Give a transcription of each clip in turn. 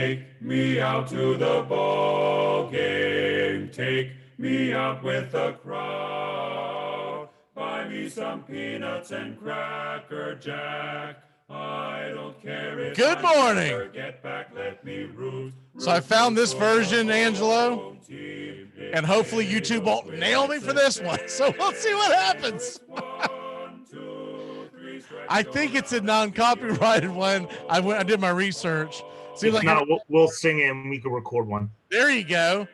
Take me out to the ball game. Take me out with the crowd. Buy me some peanuts and Cracker Jack. I don't care if Good I morning. never get back. Let me root. So I found this version, Angelo, and hopefully YouTube won't nail me for this one. So we'll see what happens. I think it's a non-copyrighted one. I did my research. Seems like not, we'll sing it and we can record one. There you go.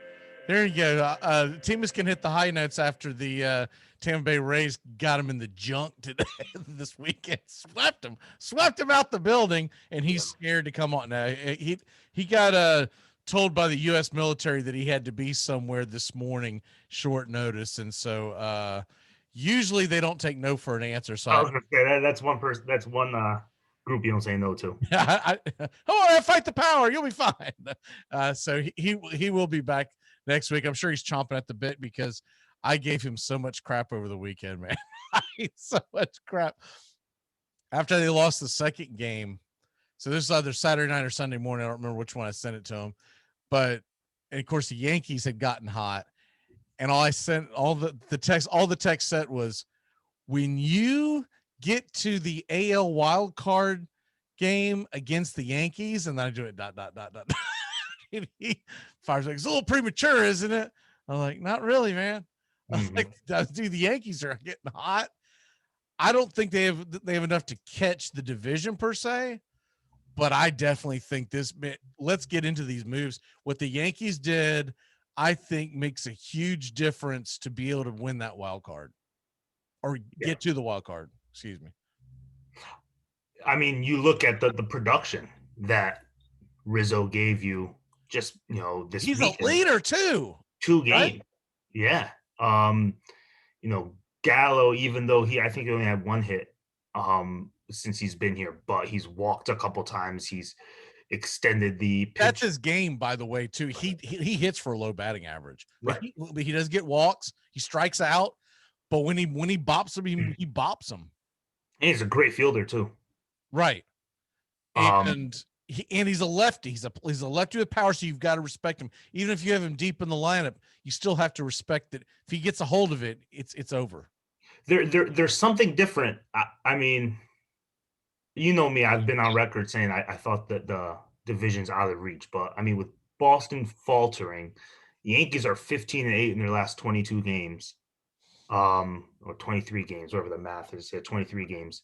There you go. Teamers can hit the high notes after the Tampa Bay Rays got him in the junk today, this weekend. Swept him out the building, and he's scared to come on. Now he got told by the U.S. military that he had to be somewhere this morning, short notice, and so usually they don't take no for an answer. So I was gonna say that's one person. That's one group you don't say no to. I fight the power. You'll be fine. So he will be back next week. I'm sure he's chomping at the bit because I gave him so much crap over the weekend, man. So much crap. After they lost the second game, so this is either Saturday night or Sunday morning. I don't remember which one I sent it to him, but and of course the Yankees had gotten hot, and all the text said was, when you get to the AL wild card game against the Yankees, and then I do it ... And he fires like, it's a little premature, isn't it? I'm like, not really, man. I'm like, dude, the Yankees are getting hot. I don't think they have enough to catch the division per se, but I definitely think let's get into these moves. What the Yankees did, I think, makes a huge difference to be able to win that wild card or get to the wild card. Excuse me. I mean, you look at the production that Rizzo gave you just, this He's weekend. A leader too. 2 games. Right? Yeah. Gallo, even though I think he only had 1 hit since he's been here, but he's walked a couple times. He's extended the pitch. That's his game, by the way, too. He hits for a low batting average. Right. He does get walks. He strikes out, but when he bops him, he bops him. And he's a great fielder too. Right. And he's a lefty. He's a lefty with power, so you've got to respect him. Even if you have him deep in the lineup, you still have to respect that. If he gets a hold of it, it's over. There's something different. I mean, you know me, I've been on record saying I thought that the division's out of reach, but I mean, with Boston faltering, the Yankees are 15-8 in their last 22 games, or 23 games, whatever the math is. 23 games.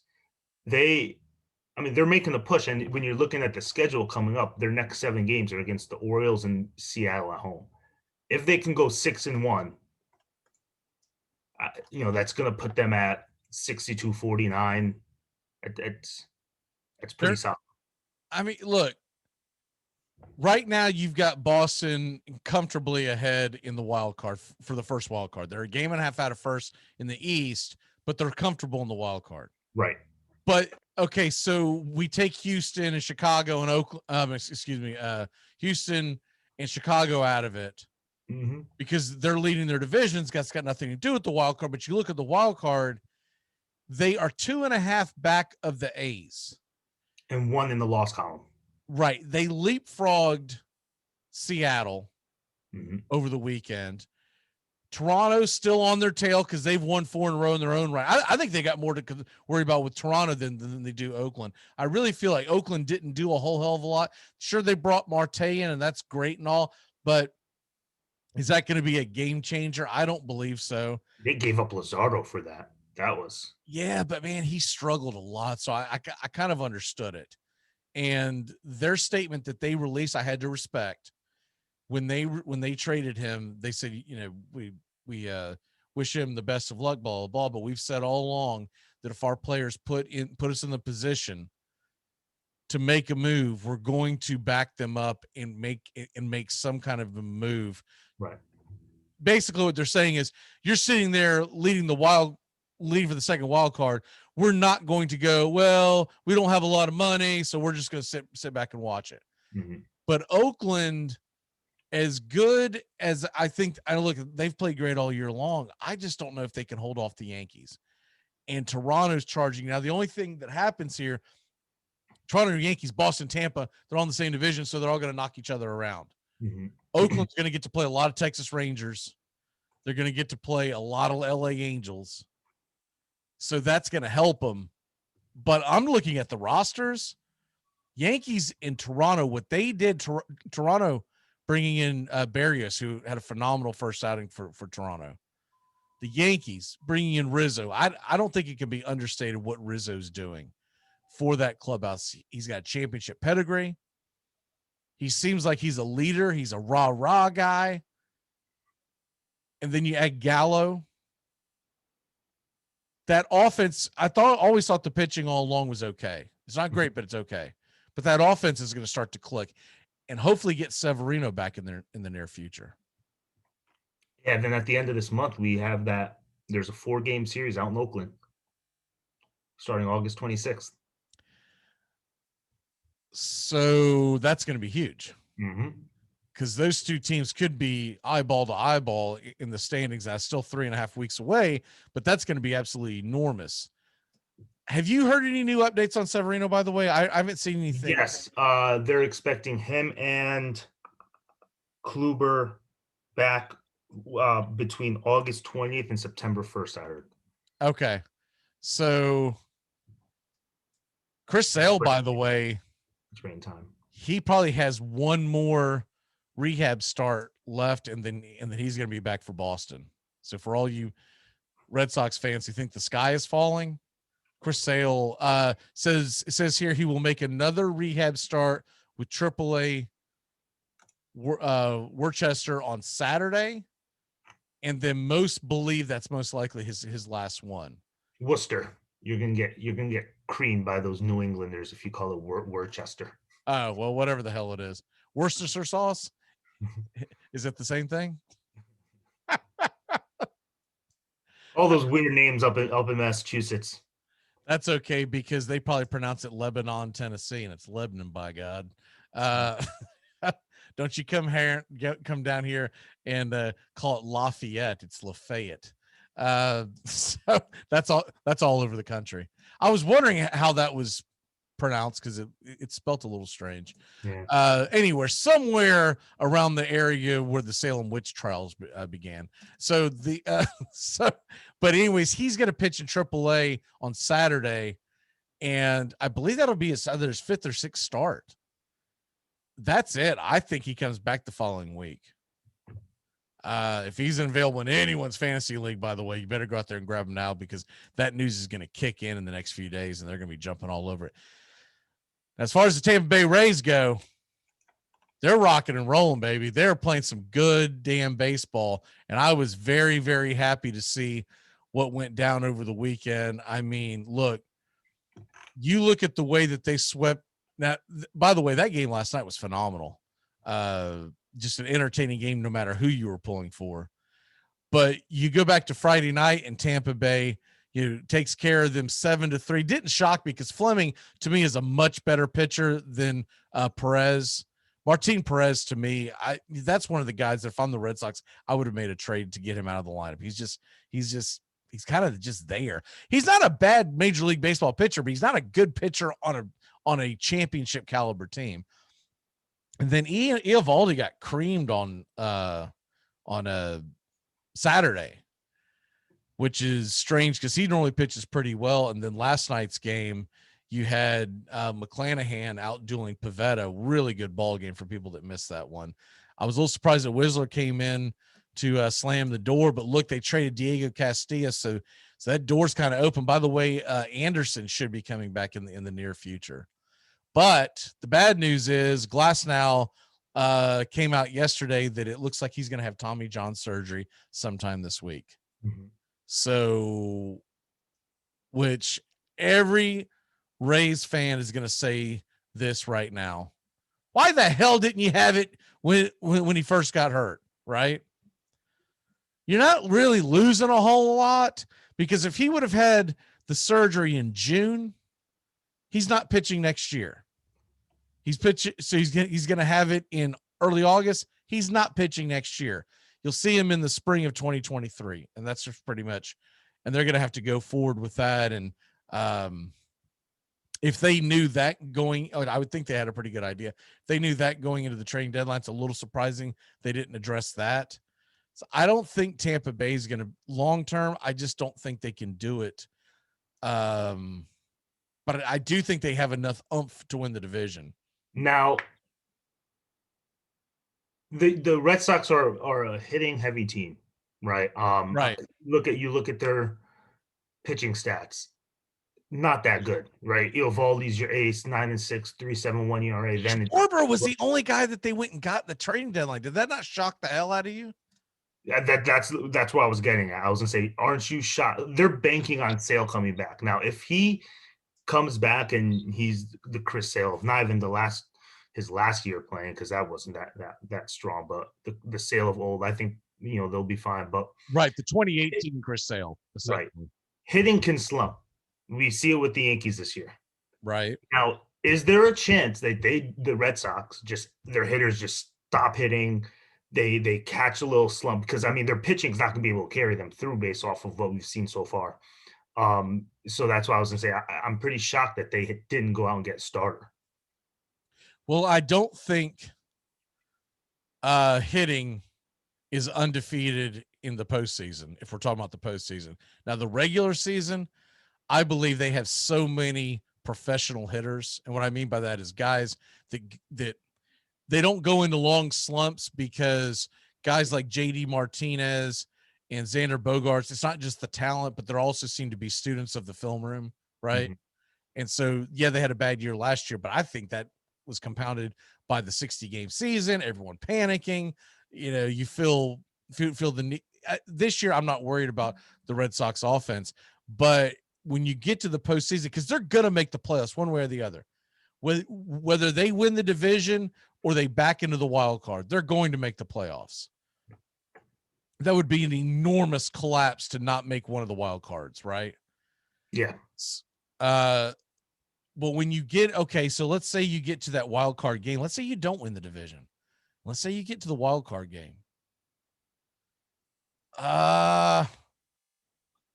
They're making a push, and when you're looking at the schedule coming up, their next 7 games are against the Orioles and Seattle at home. If they can go 6-1, that's going to put them at 62-49. That's pretty solid. I mean, look, right now you've got Boston comfortably ahead in the wild card for the first wild card. They're a game and a half out of first in the East, but they're comfortable in the wild card. Right. But okay, so we take Houston and Chicago and Oakland. Houston and Chicago out of it because they're leading their divisions. That's got nothing to do with the wild card. But you look at the wild card; they are 2.5 back of the A's, and 1 in the loss column. Right, they leapfrogged Seattle over the weekend. Toronto's still on their tail because they've won 4 in a row in their own right. I think they got more to worry about with Toronto than they do Oakland. I really feel like Oakland didn't do a whole hell of a lot. Sure, they brought Marte in, and that's great and all, but is that going to be a game changer? I don't believe so. They gave up Luzardo for that. That was... Yeah, but, man, he struggled a lot, so I kind of understood it. And their statement that they released, I had to respect. When they traded him, they said, we wish him the best of luck, blah, blah, blah. But we've said all along that if our players put us in the position to make a move, we're going to back them up and make some kind of a move. Right. Basically, what they're saying is, you're sitting there leading for the second wild card. We're not going to go, well, we don't have a lot of money, so we're just going to sit back and watch it. But Oakland, as good as they've played great all year long, I just don't know if they can hold off the Yankees. And Toronto's charging. Now, the only thing that happens here, Toronto Yankees, Boston, Tampa, they're all in the same division, so they're all going to knock each other around. Mm-hmm. Oakland's going to get to play a lot of Texas Rangers. They're going to get to play a lot of LA Angels. So that's going to help them. But I'm looking at the rosters. Yankees in Toronto, what they did, Toronto bringing in Barrios, who had a phenomenal first outing for Toronto. The Yankees bringing in Rizzo. I don't think it can be understated what Rizzo's doing for that clubhouse. He's got championship pedigree. He seems like he's a leader. He's a rah-rah guy. And then you add Gallo. That offense, always thought the pitching all along was okay. It's not great, but it's okay. But that offense is going to start to click and hopefully get Severino back in the near future. Yeah, and then at the end of this month, we have that. There's a 4-game series out in Oakland starting August 26th. So that's going to be huge. Mm-hmm. Because those two teams could be eyeball to eyeball in the standings. That's still 3.5 weeks away, but that's going to be absolutely enormous. Have you heard any new updates on Severino, by the way? I haven't seen anything. Yes, they're expecting him and Kluber back between August 20th and September 1st, I heard. Okay. So Chris Sale, by the way, train time. He probably has one more rehab start left, and then he's going to be back for Boston. So for all you Red Sox fans who think the sky is falling, Chris Sale says here he will make another rehab start with AAA Worcester on Saturday, and then most believe that's most likely his last one. Worcester, you're gonna get creamed by those New Englanders if you call it Worcester. Oh well, whatever the hell it is. Worcestershire sauce. Is it the same thing? All those weird names up in Massachusetts. That's okay because they probably pronounce it Lebanon, Tennessee, and it's Lebanon, by God. Don't you come down here and call it Lafayette? It's Lafayette. So that's all over the country. I was wondering how that was pronounced because it's spelt a little strange. Yeah. Anywhere, somewhere around the area where the Salem witch trials began. So but anyways, he's going to pitch in AAA on Saturday, and I believe that'll be either his 5th or 6th start. That's it. I think he comes back the following week. If he's available in anyone's fantasy league, by the way, you better go out there and grab him now because that news is going to kick in the next few days, and they're going to be jumping all over it. As far as the Tampa Bay Rays go, they're rocking and rolling, baby. They're playing some good damn baseball, and I was very, very happy to see what went down over the weekend. I mean, look, you look at the way that they swept. Now, by the way, that game last night was phenomenal. Just an entertaining game no matter who you were pulling for. But you go back to Friday night and Tampa Bay, takes care of them 7-3. Didn't shock me because Fleming, to me, is a much better pitcher than Perez. Martin Perez, to me, that's one of the guys that if I'm the Red Sox, I would have made a trade to get him out of the lineup. He's kind of just there. He's not a bad Major League Baseball pitcher, but he's not a good pitcher on a championship caliber team. And then Eovaldi got creamed on a Saturday, which is strange because he normally pitches pretty well. And then last night's game, you had McClanahan outdueling Pivetta. Really good ball game for people that missed that one. I was a little surprised that Whistler came in to slam the door, but look, they traded Diego Castilla, so that door's kind of open. By the way, Anderson should be coming back in the near future. But the bad news is Glasnow came out yesterday that it looks like he's going to have Tommy John surgery sometime this week. Mm-hmm. So, which every Rays fan is going to say this right now. Why the hell didn't you have it when he first got hurt, right? You're not really losing a whole lot because if he would have had the surgery in June, he's not pitching next year. He's pitching, so he's going to have it in early August. He's not pitching next year. You'll see him in the spring of 2023, and that's just pretty much. And they're going to have to go forward with that. And if they knew that going, I would think they had a pretty good idea. If they knew that going into the trading deadline, it's a little surprising they didn't address that. So I don't think Tampa Bay is going to long term. I just don't think they can do it. But I do think they have enough oomph to win the division. Now, the Red Sox are a hitting heavy team, right? Right. Look at their pitching stats. Not that good, right? Eovaldi's your ace, 9-6, 3.71 ERA. Then Schwarber was the only guy that they went and got the trading deadline. Did that not shock the hell out of you? that's what I was getting at. I was gonna say, aren't you shocked? They're banking on Sale coming back. Now, if he comes back and he's the Chris Sale of not even his last year playing, because that wasn't that strong, but the Sale of old, I think they'll be fine. But right, the 2018 Chris Sale, right, hitting can slump. We see it with the Yankees this year. Right. Now, is there a chance that the Red Sox, their hitters just stop hitting? They catch a little slump, because I mean their pitching's not going to be able to carry them through based off of what we've seen so far. So that's why I was going to say I'm pretty shocked that they didn't go out and get a starter. Well, I don't think hitting is undefeated in the postseason. If we're talking about the postseason, now the regular season, I believe they have so many professional hitters, and what I mean by that is guys that they don't go into long slumps, because guys like JD Martinez and Xander Bogaerts, it's not just the talent, but they're also seem to be students of the film room, right? Mm-hmm. And so, yeah, they had a bad year last year, but I think that was compounded by the 60-game season, everyone panicking. You feel the need. This year, I'm not worried about the Red Sox offense, but when you get to the postseason, because they're going to make the playoffs one way or the other, whether they win the division or they back into the wild card, they're going to make the playoffs. That would be an enormous collapse to not make one of the wild cards, right? Yeah. But when you get, okay, so let's say you get to that wild card game. Let's say you don't win the division. Let's say you get to the wild card game.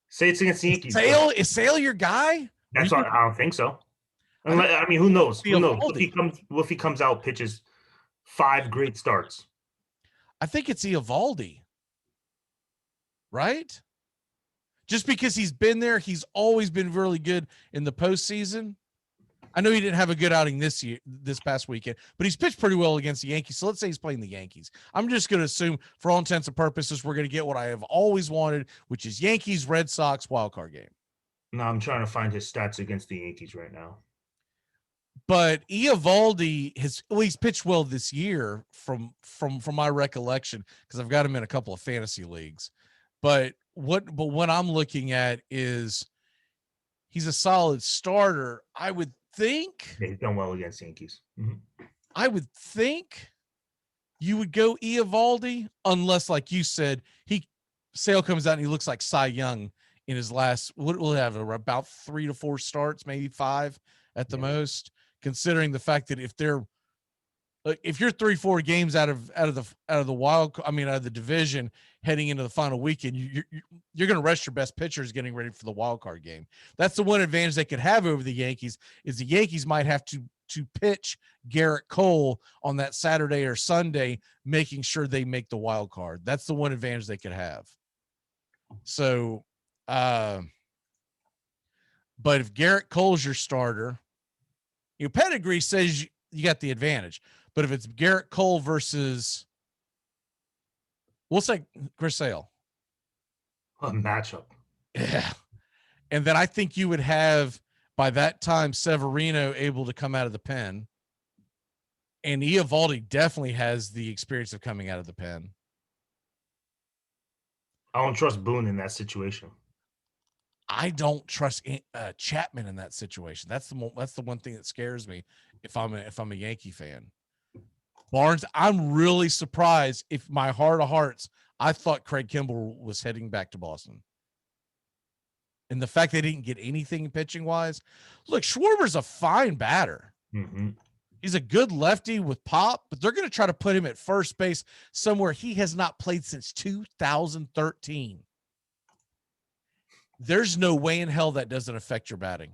Say it's against the Yankees. Is Sale your guy? That's what I don't think so. I mean, who knows? Who knows? What if he comes out, pitches 5 great starts? I think it's Eovaldi, right? Just because he's been there, he's always been really good in the postseason. I know he didn't have a good outing this past weekend, but he's pitched pretty well against the Yankees. So let's say he's playing the Yankees. I'm just going to assume, for all intents and purposes, we're going to get what I have always wanted, which is Yankees, Red Sox wildcard game. No, I'm trying to find his stats against the Yankees right now. But Eovaldi he's pitched well this year from my recollection, because I've got him in a couple of fantasy leagues. But what I'm looking at is he's a solid starter. I would think he's done well against the Yankees. Mm-hmm. I would think you would go Eovaldi, unless, like you said, Sale comes out and he looks like Cy Young in his last, what will have about 3 to 4 starts, maybe 5 at the most, considering the fact that if you're 3-4 games out of the division heading into the final weekend, you're going to rest your best pitchers getting ready for the wild card game. That's the one advantage they could have over the Yankees, is the Yankees might have to pitch Garrett Cole on that Saturday or Sunday, making sure they make the wild card. That's the one advantage they could have. So, but if Garrett Cole's your starter, pedigree says you got the advantage. But if it's Garrett Cole versus, we'll say Chris Sale. A matchup. Yeah. And then I think you would have, by that time, Severino able to come out of the pen. And Eovaldi definitely has the experience of coming out of the pen. I don't trust Boone in that situation. I don't trust Chapman in that situation. That's the one thing that scares me if I'm a Yankee fan. Barnes, I'm really surprised. If my heart of hearts, I thought Craig Kimbrell was heading back to Boston. And the fact they didn't get anything pitching wise. Look, Schwarber's a fine batter. Mm-hmm. He's a good lefty with pop, but they're going to try to put him at first base somewhere he has not played since 2013. There's no way in hell that doesn't affect your batting.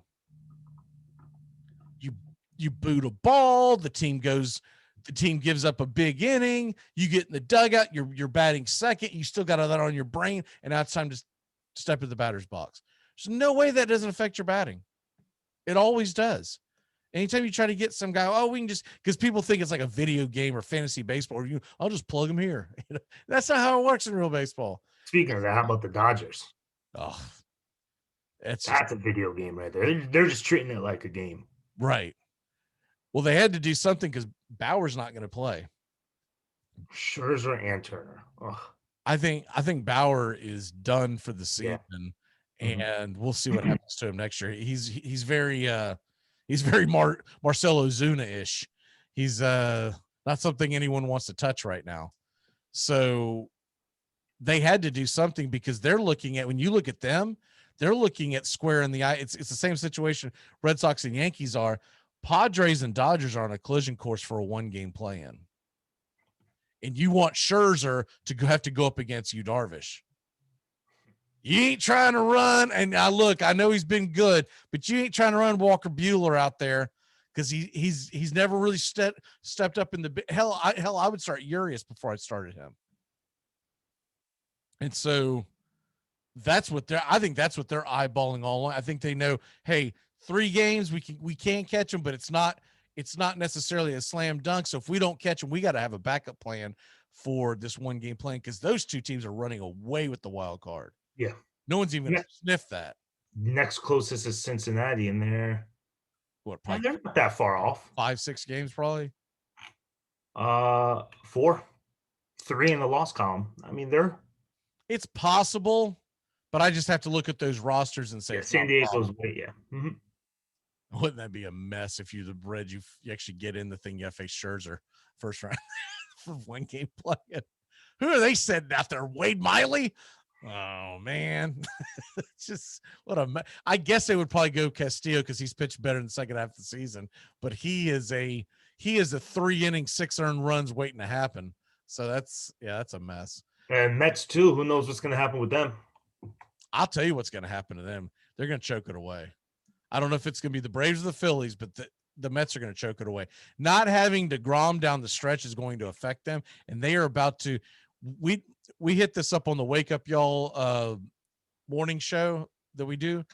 you boot a ball, the team gives up a big inning, you get in the dugout, you're batting second, you still got that on your brain, and now it's time to step in the batter's box. There's no way that doesn't affect your batting. It always does. Anytime you try to get some guy, we can just, because people think it's like a video game or fantasy baseball, or I'll just plug him here. That's not how it works in real baseball. Speaking of that, how about the Dodgers? Oh, that's a video game right there. They're just treating it like a game. Right. Well, they had to do something because Bauer's not going to play. Scherzer and Turner. Ugh. I think Bauer is done for the season, and we'll see what happens to him next year. He's very Marcelo Ozuna-ish. He's not something anyone wants to touch right now. So they had to do something because they're looking at, when you look at them, they're looking at square in the eye. It's the same situation Red Sox and Yankees are. Padres and Dodgers are on a collision course for a 1-game play-in. And you want Scherzer to have to go up against Yu Darvish. You ain't trying to run, and I know he's been good, but you ain't trying to run Walker Buehler out there because he's never really stepped up in the hell. I would start Urias before I started him. And so I think that's what they're eyeballing all along. I think they know, hey, 3 games we can catch them, but it's not necessarily a slam dunk. So if we don't catch them, we got to have a backup plan for this 1-game plan, because those 2 teams are running away with the wild card. Yeah, no one's even sniffed that. Next closest is Cincinnati, and they're not that far off. 5-6 games probably. 4, 3 in the loss column. I mean, it's possible, but I just have to look at those rosters and say San Diego's way. Yeah. Mm-hmm. Wouldn't that be a mess if you're the Reds, you actually get in the thing, you have to face Scherzer first round for 1-game play? Who are they sending out there? Wade Miley? Oh man. Just I guess they would probably go Castillo because he's pitched better in the second half of the season, but he is a 3-inning, 6 earned runs waiting to happen. So that's a mess. And Mets too. Who knows what's going to happen with them? I'll tell you what's going to happen to them. They're going to choke it away. I don't know if it's going to be the Braves or the Phillies, but the Mets are going to choke it away. Not having DeGrom down the stretch is going to affect them, and they are about to. We hit this up on the Wake Up Y'all morning show that we do.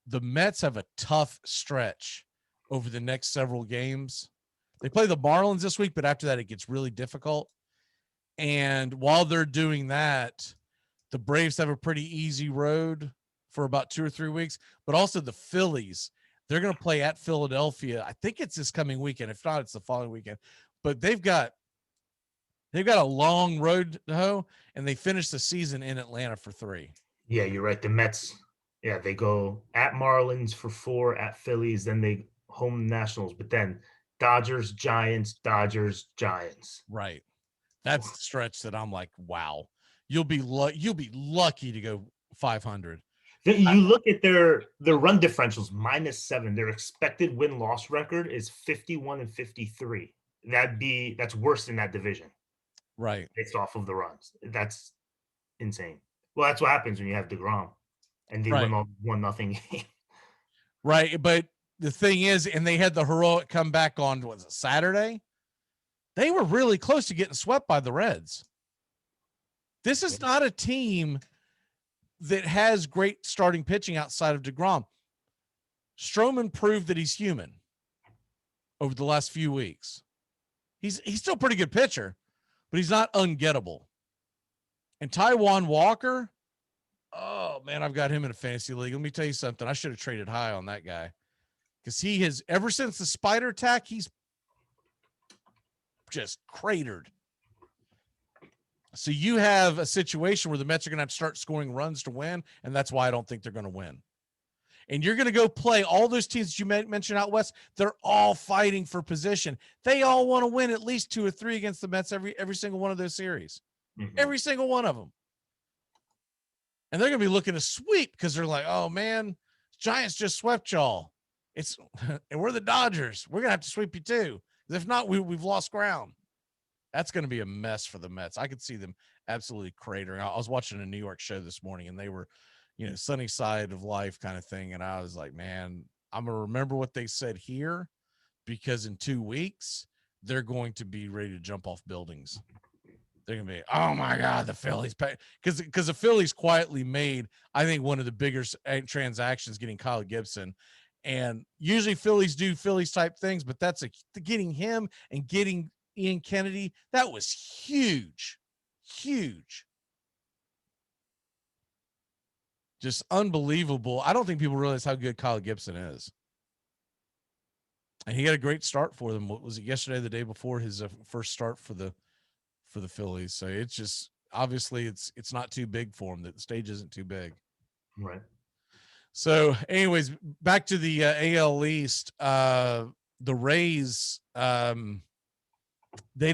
The Mets have a tough stretch over the next several games. They play the Marlins this week, but after that it gets really difficult. And while they're doing that, the Braves have a pretty easy road for about 2 or 3 weeks, but also the Phillies, they're going to play at Philadelphia. I think it's this coming weekend. If not, it's the following weekend, but they've got a long road to hoe, and they finish the season in Atlanta for 3. Yeah, you're right. The Mets, they go at Marlins for 4, at Phillies, then they home Nationals, but then Dodgers, Giants. Right. That's the stretch that I'm like, wow, you'll be lucky to go 500. You look at their run differentials, -7. Their expected win-loss record is 51-53. That's worse than that division. Right. Based off of the runs. That's insane. Well, that's what happens when you have DeGrom and they win all 1-0 game. Right. But the thing is, and they had the heroic comeback on, was it Saturday? They were really close to getting swept by the Reds. This is not a team that has great starting pitching outside of DeGrom. Stroman proved that he's human over the last few weeks. He's still a pretty good pitcher, but he's not ungettable. And Taijuan Walker, oh man, I've got him in a fantasy league. Let me tell you something. I should have traded high on that guy, because he has, ever since the spider attack, he's just cratered. So you have a situation where the Mets are going to have to start scoring runs to win, and that's why I don't think they're going to win. And you're going to go play all those teams that you mentioned out west. They're all fighting for position. They all want to win at least 2 or 3 against the Mets every single one of those series. Mm-hmm. Every single one of them. And they're going to be looking to sweep because they're like, oh man, Giants just swept y'all. And we're the Dodgers. We're going to have to sweep you too. If not, we've lost ground. That's going to be a mess for the Mets. I could see them absolutely cratering. I was watching a New York show this morning, and they were, sunny side of life kind of thing. And I was like, man, I'm going to remember what they said here, because in 2 weeks they're going to be ready to jump off buildings. They're gonna be, oh my God, the Phillies, because the Phillies quietly made, I think, one of the biggest transactions getting Kyle Gibson, and usually Phillies do Phillies type things, but that's getting him and getting Ian Kennedy, that was huge, just unbelievable. I don't think people realize how good Kyle Gibson is, and he got a great start for them. What was it, yesterday, the day before, his first start for the Phillies. So it's just, obviously it's not too big for him. That the stage isn't too big. Right. So anyways, back to the AL East, the Rays, they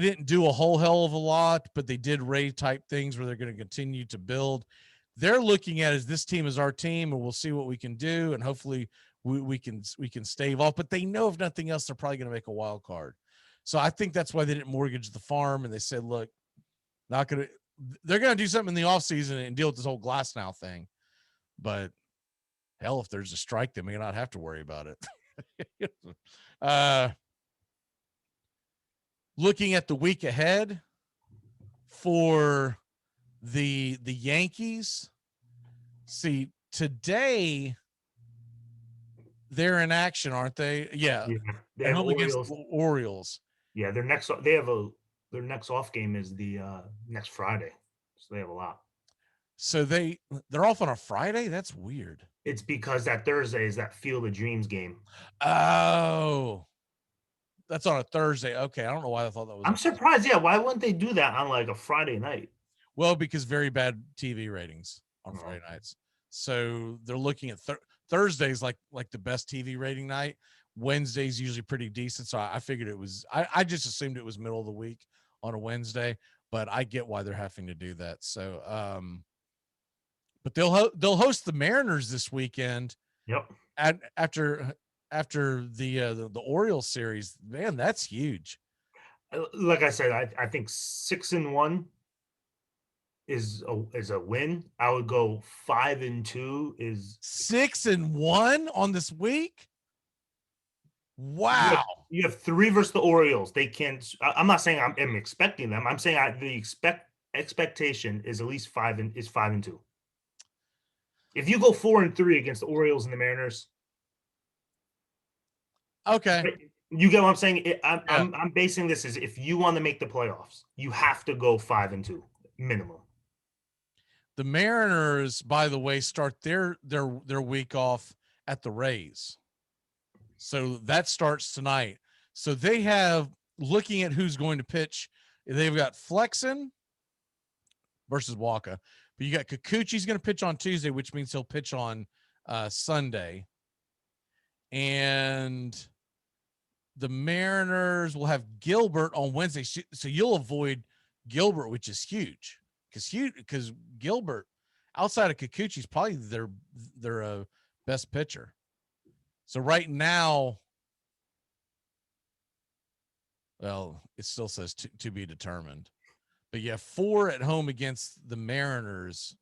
didn't do a whole hell of a lot, but they did Ray type things where they're going to continue to build. They're looking at as this team is our team, and we'll see what we can do. And hopefully we can stave off, but they know if nothing else, they're probably going to make a wild card. So I think that's why they didn't mortgage the farm, and they said, look, they're going to do something in the offseason and deal with this whole glass now thing. But hell, if there's a strike, they may not have to worry about it. Looking at the week ahead for the Yankees, see, today they're in action, aren't they? Yeah. They have home against the Orioles. Yeah, their next off game is the next Friday, so they have a lot. So they're off on a Friday. That's weird. It's because that Thursday is that Field of Dreams game. Oh, that's on a Thursday. Okay, I don't know why I thought that was. I'm surprised. Yeah, why wouldn't they do that on like a Friday night? Well, because very bad TV ratings on Friday nights. So they're looking at Thursdays like the best TV rating night. Wednesday's usually pretty decent. So I figured it was, I just assumed it was middle of the week on a Wednesday, but I get why they're having to do that. So, but they'll host the Mariners this weekend. Yep. After the Orioles series, man, that's huge. Like I said, I think 6-1 is a win. I would go 5-2 is 6-1 on this week. Wow. You have 3 versus the Orioles. They can't. I'm not saying I'm expecting them. I'm saying the expectation is at least 5-2. If you go 4-3 against the Orioles and the Mariners, okay, you get what I'm saying. I'm basing this as if you want to make the playoffs, you have to go 5-2 minimum. The Mariners, by the way, start their week off at the Rays. So that starts tonight. So they have, looking at who's going to pitch, they've got Flexen versus Walker. But you got Kikuchi's going to pitch on Tuesday, which means he'll pitch on Sunday. And the Mariners will have Gilbert on Wednesday. So you'll avoid Gilbert, which is huge. Because Gilbert, outside of Kikuchi, is probably their best pitcher. So right now, well, it still says to be determined. But yeah, 4 at home against the Mariners.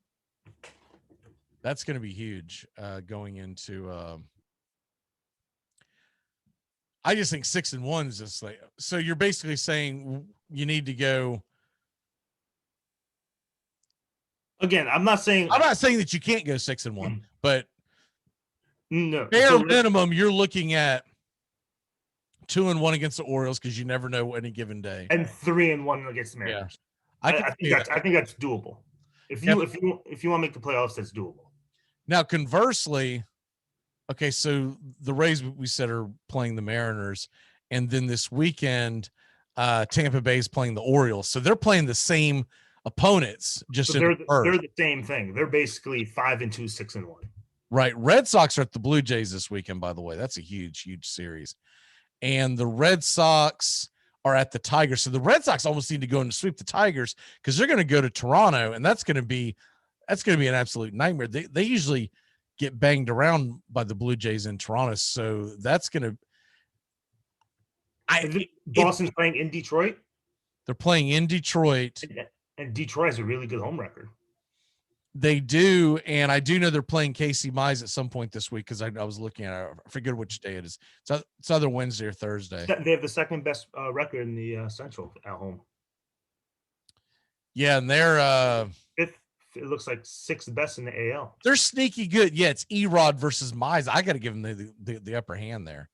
That's going to be huge going into. I just think 6-1 is just like, so you're basically saying you need to go. Again, I'm not saying that you can't go 6-1, but no. Bare minimum, you're looking at 2-1 against the Orioles because you never know any given day, and 3-1 against the Mariners. Yeah. I think that's doable. If you want to make the playoffs, that's doable. Now, conversely, okay, so the Rays, we said, are playing the Mariners, and then this weekend, Tampa Bay is playing the Orioles. So they're playing the same opponents, just they're the same thing. They're basically 5-2, 6-1. Right. Red Sox are at the Blue Jays this weekend, by the way. That's a huge series. And the Red Sox are at the Tigers. So the Red Sox almost need to go and sweep the Tigers because they're going to go to Toronto, and that's going to be an absolute nightmare. They usually get banged around by the Blue Jays in Toronto. So that's going to. Boston's playing in Detroit. They're playing in Detroit. And Detroit has a really good home record. They do, and I do know they're playing Casey Mize at some point this week because I was looking at it. I forget which day it is. It's either Wednesday or Thursday. They have the second best record in the Central at home. Yeah, and they're Fifth, it looks like sixth best in the AL. they're sneaky good. Yeah, it's Erod versus Mize. I got to give them the upper hand there.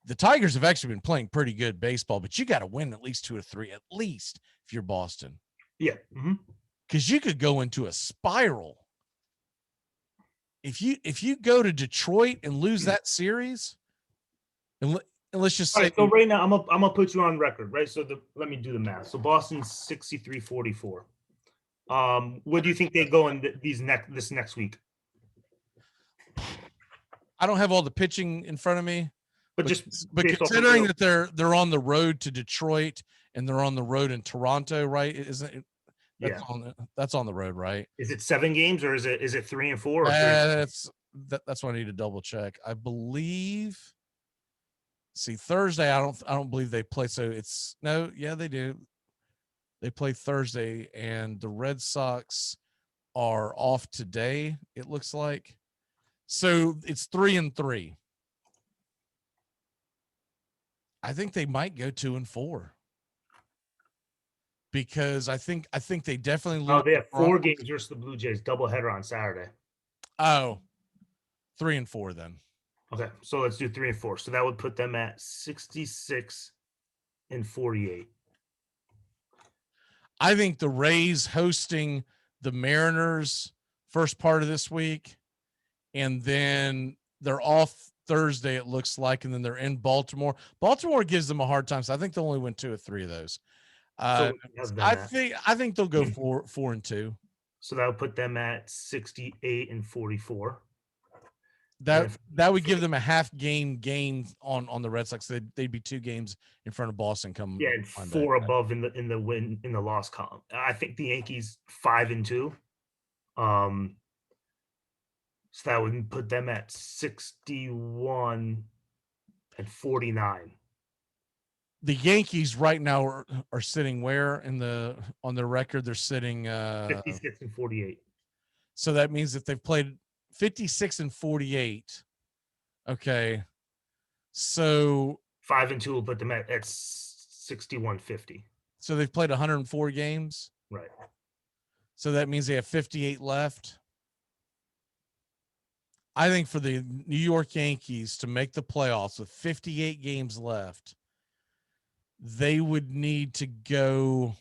The Tigers have actually been playing pretty good baseball, but you got to win at least 2 or 3, at least if you're Boston. Yeah. Because you could go into a spiral. If you go to Detroit and lose that series, and let's just say, right, so right now I'm gonna put you on record, right? So let me do the math. So Boston's 63-44. What do you think they go in this next week? I don't have all the pitching in front of me, but considering that they're on the road to Detroit and they're on the road in Toronto, right? Isn't it? That's on the road, right? Is it 7 games or is it 3 and 4? Or that's what I need to double check. I believe. See, Thursday, I don't believe they play. So they do. They play Thursday, and the Red Sox are off today, it looks like. So it's 3 and 3. I think they might go 2 and 4. Because I think they definitely lose. Oh, they have 4 games versus the Blue Jays, doubleheader on Saturday. Oh, 3 and 4 then. Okay, so let's do 3 and 4. So that would put them at 66-48. I think the Rays hosting the Mariners first part of this week, and then they're off Thursday, it looks like, and then they're in Baltimore. Baltimore gives them a hard time, so I think they'll only win 2 or 3 of those. I think they'll go 4 and 2. So that would put them at 68-44. That would give them a half game gain on the Red Sox. They'd be 2 games in front of Boston. And 4 above in the loss column. I think the Yankees 5 and 2. So that would put them at 61-49. The Yankees right now are sitting where on their record? They're sitting 56-48. So that means that they've played 56 and 48. Okay. So 5 and 2 will put them at 61-50. So they've played 104 games. Right. So that means they have 58 left. I think for the New York Yankees to make the playoffs with 58 games left, they would need to go,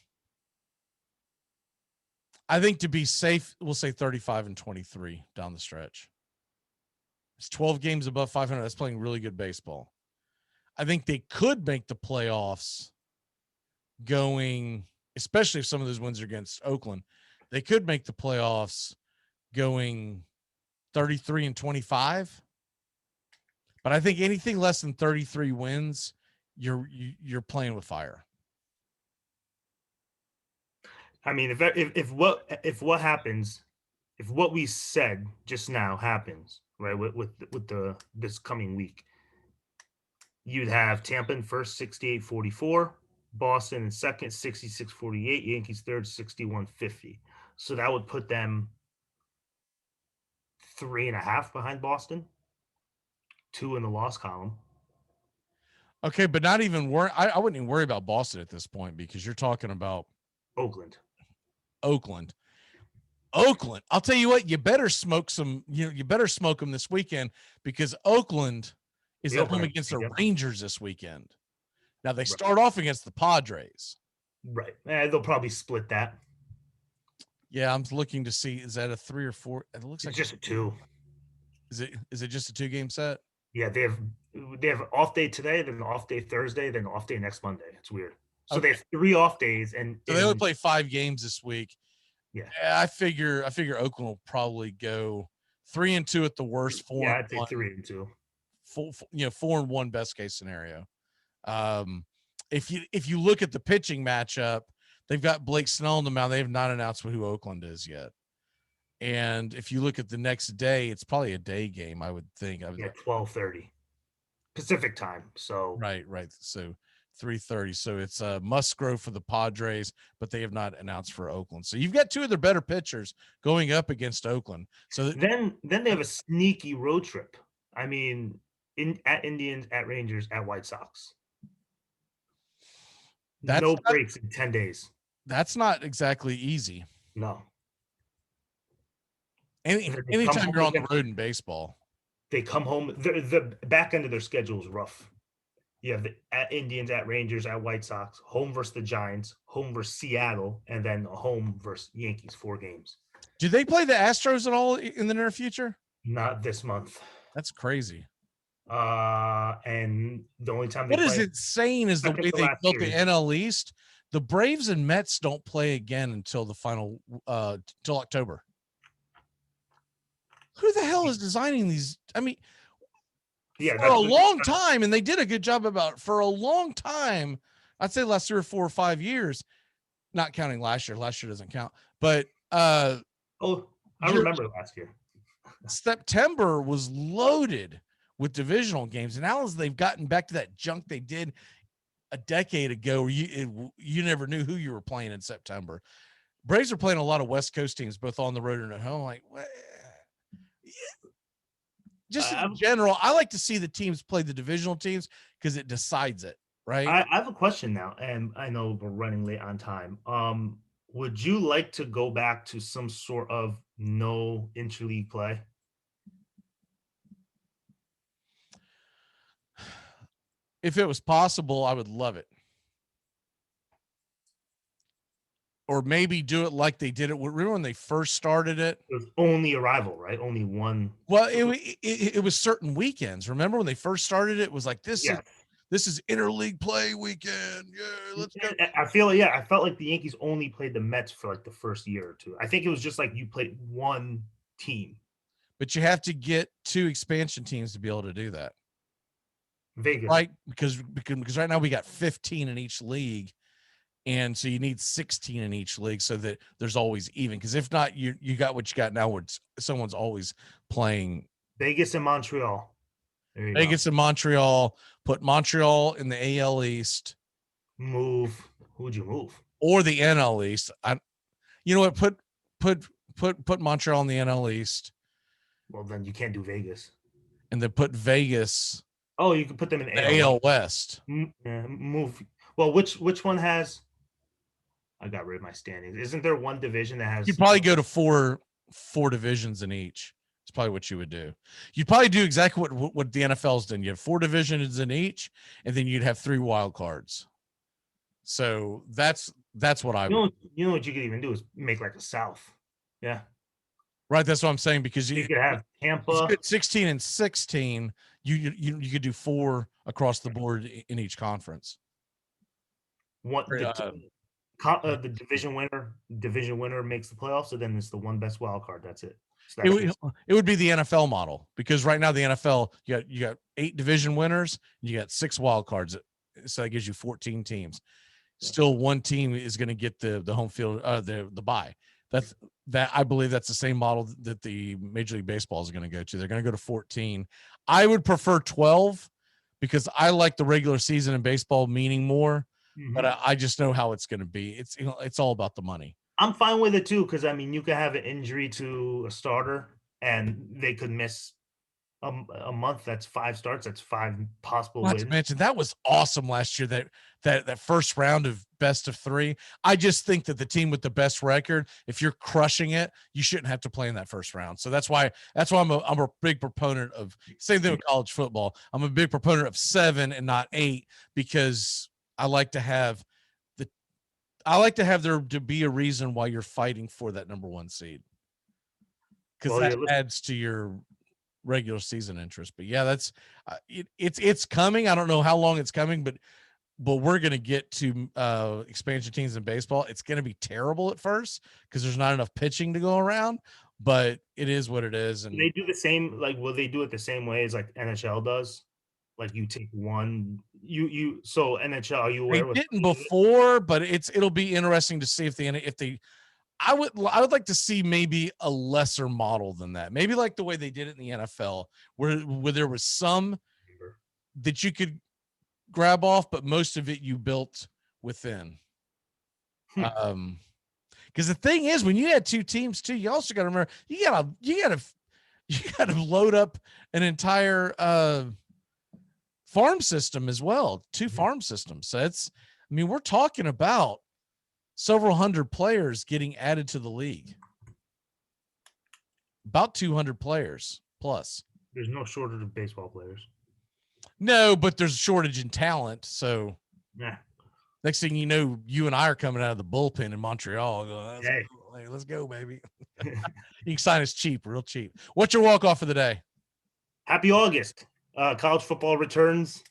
I think, to be safe, we'll say 35 and 23 down the stretch. It's 12 games above 500. That's playing really good baseball. I think they could make the playoffs going, especially if some of those wins are against Oakland. They could make the playoffs going 33 and 25. But I think anything less than 33 wins, you're playing with fire. I mean, if what happens, if what we said just now happens, right, with this coming week, you'd have Tampa in first 68-44, Boston in second 66-48, Yankees third 61-50. So that would put them 3.5 behind Boston, 2 in the loss column. Okay, but not even worry. I wouldn't even worry about Boston at this point because you're talking about Oakland. I'll tell you what, you better smoke some. You better smoke them this weekend because Oakland is at home against the Rangers this weekend. Now they start off against the Padres. Right. They'll probably split that. Yeah, I'm looking to see, is that a 3 or 4? It looks like just a 2. Is it just a 2-game set? Yeah, they have an off day today, then an off day Thursday, then an off day next Monday. It's weird. So they have 3 off days, and so they only play 5 games this week. Yeah, I figure Oakland will probably go 3 and 2 at the worst. 4. Yeah, I'd say 3 and 2. 4 and 1 best case scenario. If you look at the pitching matchup, they've got Blake Snell on the mound. They have not announced who Oakland is yet. And if you look at the next day, it's probably a day game, I would think. 12:30 Pacific time. So right. So 3:30. So it's a Musgrove for the Padres, but they have not announced for Oakland. So you've got two of their better pitchers going up against Oakland. So Then they have a sneaky road trip. I mean, at Indians, at Rangers, at White Sox. No breaks in 10 days. That's not exactly easy. No. Anytime you're on the road in baseball. They come home. The back end of their schedule is rough. You have at Indians, at Rangers, at White Sox, home versus the Giants, home versus Seattle, and then home versus Yankees, 4 games. Do they play the Astros at all in the near future? Not this month. That's crazy. And the only time they what is insane is the way they built the NL East. The Braves and Mets don't play again until the final till October. Who the hell is designing these? I mean, yeah, for a long time, and they did a good job about it for a long time. I'd say last 3 or 4 or 5 years, not counting last year. Last year doesn't count, but I remember last year. September was loaded with divisional games, and now as they've gotten back to that junk they did a decade ago, where you never knew who you were playing in September. Braves are playing a lot of West Coast teams, both on the road and at home. Like, what? Just in general, I like to see the teams play the divisional teams because it decides it, right? I have a question now, and I know we're running late on time. Would you like to go back to some sort of no interleague play? If it was possible, I would love it. Or maybe do it like they did it. Remember when they first started it? It was only a rival, right? Only one. Well, it was certain weekends. Remember when they first started it? It was like this is interleague play weekend. Yeah, let's go. I felt like the Yankees only played the Mets for like the first year or two. I think it was just like you played one team. But you have to get 2 expansion teams to be able to do that. Vegas, right? Because right now we got 15 in each league. And so you need 16 in each league so that there's always even. Because if not, you got what you got now where someone's always playing. Vegas and Montreal. Vegas and Montreal. Put Montreal in the AL East. Who would you move? Or the NL East. You know what? Put Montreal in the NL East. Well, then you can't do Vegas. And then put Vegas. Oh, you can put them in the AL West. Move. Well, which one has? I got rid of my standings. Isn't there one division that has? You'd probably go to four divisions in each. It's probably what you would do. You'd probably do exactly what the NFL's done. You have 4 divisions in each, and then you'd have 3 wild cards. So that's what I would. You know what you could even do is make like a South. Yeah. Right. That's what I'm saying, because you could have Tampa 16 and 16. You could do 4 across the board in each conference. The division winner makes the playoffs, so then it's the one best wild card. That's it. So it would be the NFL model, because right now the NFL you got 8 division winners, and you got 6 wild cards, so that gives you 14 teams. Still, one team is going to get the home field, the bye. I believe that's the same model that the Major League Baseball is going to go to. They're going to go to 14. I would prefer 12 because I like the regular season in baseball meaning more. Mm-hmm. But I just know how it's going to be. It's all about the money. I'm fine with it too, because I mean, you could have an injury to a starter, and they could miss a month. That's 5 starts. That's 5 possible wins. Not to mention, that was awesome last year. That first round of best of 3. I just think that the team with the best record, if you're crushing it, you shouldn't have to play in that first round. So that's why I'm a big proponent of, same thing with college football. I'm a big proponent of 7 and not 8, because I like to have there to be a reason why you're fighting for that number 1 seed, because that adds to your regular season interest. But yeah, that's it's coming. I don't know how long it's coming, but we're going to get to expansion teams in baseball. It's going to be terrible at first because there's not enough pitching to go around, but it is what it is. And they do the same, like, will they do it the same way as like NHL does? Like, you take one, so NHL, are you aware? They didn't before, but it'll be interesting to see if they. I would like to see maybe a lesser model than that. Maybe like the way they did it in the NFL, where there was some that you could grab off, but most of it you built within. Because the thing is, when you had two teams too, you also got to remember you gotta load up an entire farm system as well, two farm systems. So we're talking about several hundred players getting added to the league. About 200 players plus. There's no shortage of baseball players. No, but there's a shortage in talent. So yeah. Next thing you know, you and I are coming out of the bullpen in Montreal. Going, hey, let's go, baby. You can sign us cheap, real cheap. What's your walk-off for the day? Happy August. College football returns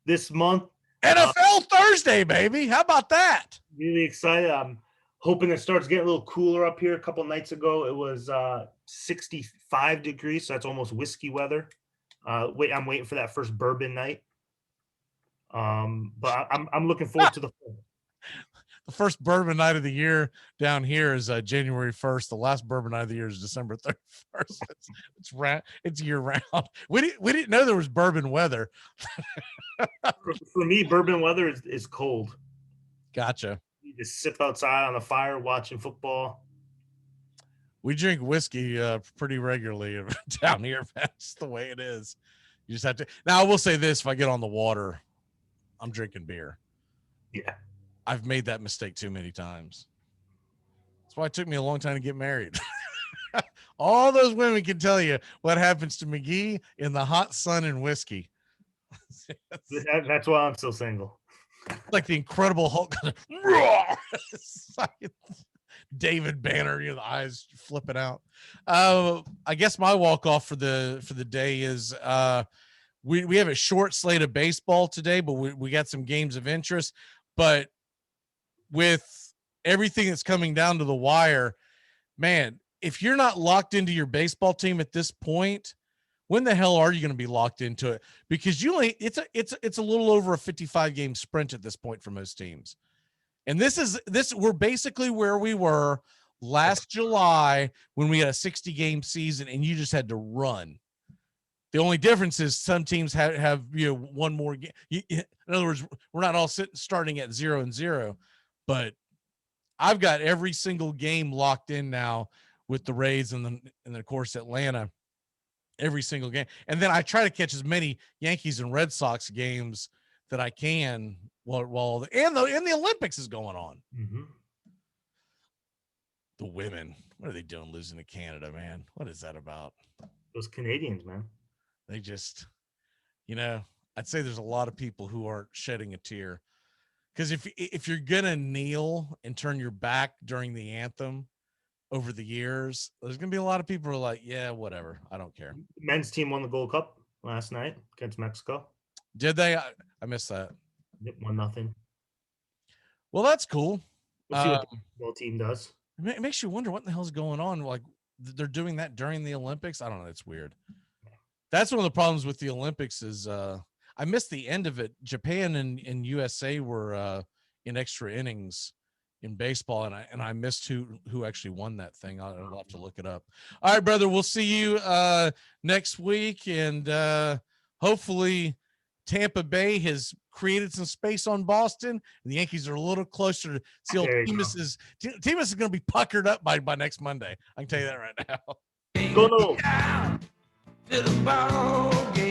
this month. NFL Thursday, baby. How about that? Really excited. I'm hoping it starts getting a little cooler up here. A couple nights ago, it was 65 degrees, so that's almost whiskey weather. I'm waiting for that first bourbon night. But I'm looking forward to the first bourbon night of the year down here is January 1st. The last bourbon night of the year is December 31st. It's year round. We didn't know there was bourbon weather. For me, bourbon weather is cold. Gotcha. You just sit outside on the fire watching football. We drink whiskey pretty regularly down here. That's the way it is. You just have to. Now I will say this: if I get on the water, I'm drinking beer. Yeah. I've made that mistake too many times. That's why it took me a long time to get married. All those women can tell you what happens to McGee in the hot sun and whiskey. That's why I'm still single. Like the Incredible Hulk. David Banner, the eyes flipping out. I guess my walk-off for the day is we have a short slate of baseball today, but we got some games of interest. But with everything that's coming down to the wire, man, if you're not locked into your baseball team at this point, when the hell are you going to be locked into it? Because it's a little over a 55 game sprint at this point for most teams. And we're basically where we were last July when we had a 60 game season and you just had to run. The only difference is some teams have one more game. In other words, we're not all starting at 0-0, but I've got every single game locked in now with the Rays and then of course Atlanta, every single game. And then I try to catch as many Yankees and Red Sox games that I can while the Olympics is going on. Mm-hmm. The women, what are they doing losing to Canada, man? What is that about? Those Canadians, man. They just, I'd say there's a lot of people who aren't shedding a tear. Because if you're going to kneel and turn your back during the anthem over the years, there's going to be a lot of people who are like, yeah, whatever. I don't care. Men's team won the Gold Cup last night against Mexico. Did they? I missed that. 1-0. Well, that's cool. We'll see what the football team does. It makes you wonder what the hell's going on. Like they're doing that during the Olympics. I don't know. It's weird. That's one of the problems with the Olympics is I missed the end of it. Japan and USA were in extra innings in baseball, and I missed who actually won that thing. I'll have to look it up. All right, brother. We'll see you next week, and hopefully Tampa Bay has created some space on Boston, and the Yankees are a little closer to see old Teamus is going to be puckered up by next Monday. I can tell you that right now. Go no. To the ball game.